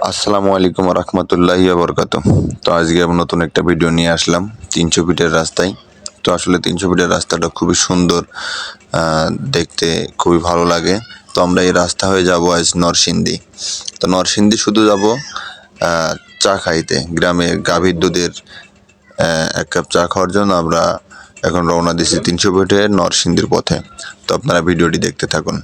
আসসালামু আলাইকুম রহমতুল্লাহি বরকাত। তো আজকে আমি নতুন একটা ভিডিও নিয়ে আসলাম 300 ফিটের রাস্তায়। তো আসলে 300 ফিটের রাস্তাটা খুবই সুন্দর, দেখতে খুবই ভালো লাগে। তো আমরা এই রাস্তা হয়ে যাব আজ নরসিংদী। তো নরসিংদী শুধু যাব চা খাইতে, গ্রামে গাভীর দুধের 1 কাপ চা খাওয়ার জন্য আমরা এখন রওনা দিছি 300 ফিটে নরসিংদীর পথে। তো আপনারা ভিডিওটি দেখতে থাকুন।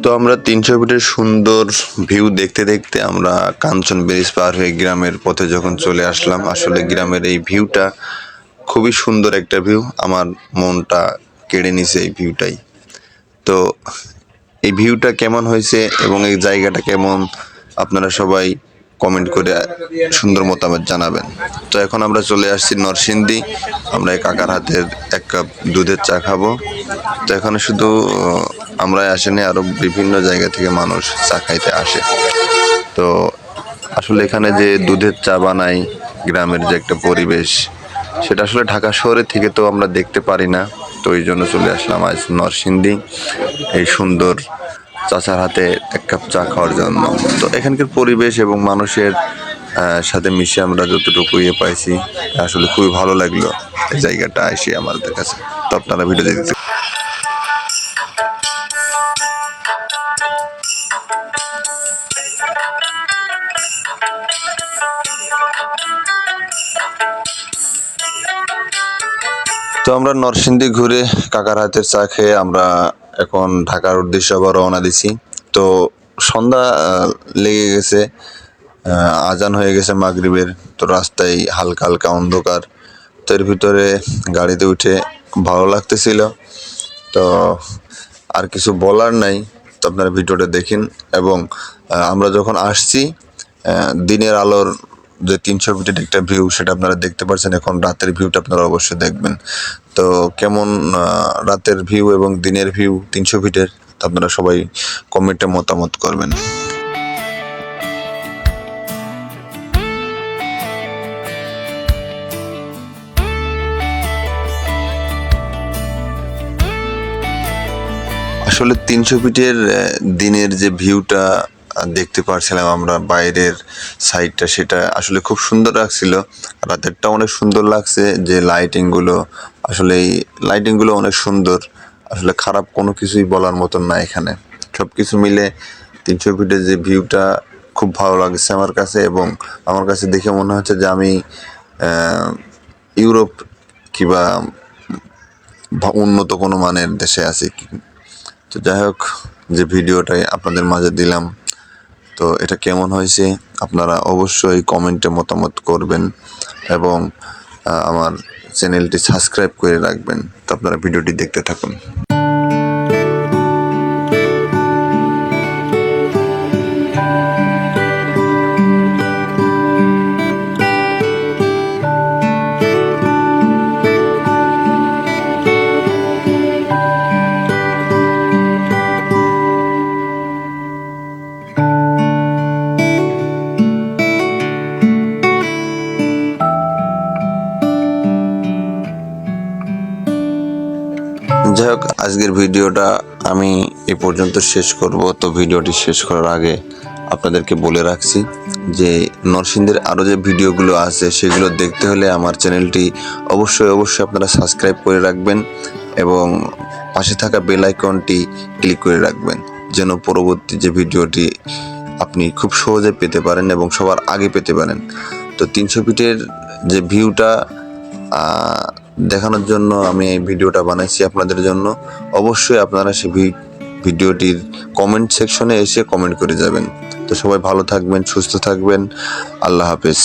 তো আমরা 300 ফিটের সুন্দর ভিউ দেখতে দেখতে আমরা কাঞ্চন ব্রিজ পার হয়ে গ্রামের পথে যখন চলে আসলাম, আসলে গ্রামের এই ভিউটা খুবই সুন্দর একটা ভিউ, আমার মনটা কেড়ে নিছে এই ভিউটাই। তো এই ভিউটা কেমন হয়েছে এবং এই জায়গাটা কেমন, আপনারা সবাই কমেন্ট করে সুন্দর মতামত জানাবেন। তো এখন আমরা চলে আসছি নরসিংদী, আমরা এই কাকার হাতের 1 কাপ দুধের চা খাবো। তো এখানে শুধু আমরাই আসেনি, আরো বিভিন্ন জায়গা থেকে মানুষ চা খাইতে আসে। তো আসলে এখানে যে দুধের চা বানাই, গ্রামের যে একটা পরিবেশ, সেটা আসলে ঢাকা শহরের থেকে তো আমরা দেখতে পারি না। তো এই জন্য চলে আসলাম আজ নরসিংদী এই সুন্দর চাচার হাতে 1 কাপ চা খাওয়ার জন্য। তো এখানকার পরিবেশ এবং মানুষের সাথে মিশে আমরা যতটুকু পাইছি, আসলে খুবই ভালো লাগলো এই জায়গাটা এসে আমাদের কাছে। তো আপনারা ভিডিও দেখতে। তো আমরা নরসিংদী ঘুরে কাকার হাতের চা খেয়ে আমরা এখন ঢাকার উদ্দেশ্যে আবার রওনা দিছি। তো সন্ধ্যা লেগে গেছে, আজান হয়ে গেছে মাগরিবের। তো রাস্তায় হালকা হালকা অন্ধকার, তো এর ভিতরে গাড়িতে উঠে ভালো লাগতেছিল। তো আর কিছু বলার নাই, তো আপনারা ভিডিওটা দেখেন। এবং আমরা যখন আসছি, দিনের আলোর যে 300 ফিটের একটা ভিউ, সেটা আপনারা দেখতে পাচ্ছেন। এখন রাতের ভিউটা আপনারা অবশ্যই দেখবেন। তো কেমন রাতের ভিউ এবং দিনের ভিউ 300 ফিটের, আপনারা সবাই কমেন্টে মতামত করবেন। আসলে 300 ফিটের দিনের যে ভিউটা দেখতে পারছিলাম আমরা, বাইরের সাইডটা, সেটা আসলে খুব সুন্দর লাগছিল। রাতেরটা অনেক সুন্দর লাগছে, যে লাইটিংগুলো, আসলে এই লাইটিংগুলো অনেক সুন্দর। আসলে খারাপ কোনো কিছুই বলার মতন না এখানে। সব কিছু মিলে 300 ফিটের যে ভিউটা খুব ভালো লাগছে আমার কাছে, এবং আমার কাছে দেখে মনে হচ্ছে যে আমি ইউরোপ কিংবা উন্নত কোনো মানের দেশে আছি। তো যাই হোক, যে ভিডিওটাই আপনাদের মাঝে দিলাম, তো এটা কেমন হয়েছে আপনারা অবশ্যই কমেন্টে মতামত করবেন, এবং আমার চ্যানেলটি সাবস্ক্রাইব করে রাখবেন। তো আপনারা ভিডিওটি দেখতে থাকুন। যাই হোক, আজকের ভিডিওটা আমি এ পর্যন্ত শেষ করব। তো ভিডিওটি শেষ করার আগে আপনাদেরকে বলে রাখছি যে নরসিংদীর আরও যে ভিডিওগুলো আছে, সেগুলো দেখতে হলে আমার চ্যানেলটি অবশ্যই আপনারা সাবস্ক্রাইব করে রাখবেন, এবং পাশে থাকা বেল আইকনটি ক্লিক করে রাখবেন, যেন পরবর্তী যে ভিডিওটি আপনি খুব সহজে পেতে পারেন এবং সবার আগে পেতে পারেন। তো 300 ফিটের যে ভিউটা দেখানোর জন্য আমি এই ভিডিওটা বানাইছি আপনাদের জন্য। অবশ্যই আপনারা সেই ভিডিওটির কমেন্ট সেকশনে এসে কমেন্ট করে যাবেন। তো সবাই ভালো থাকবেন, সুস্থ থাকবেন। আল্লাহ হাফেজ।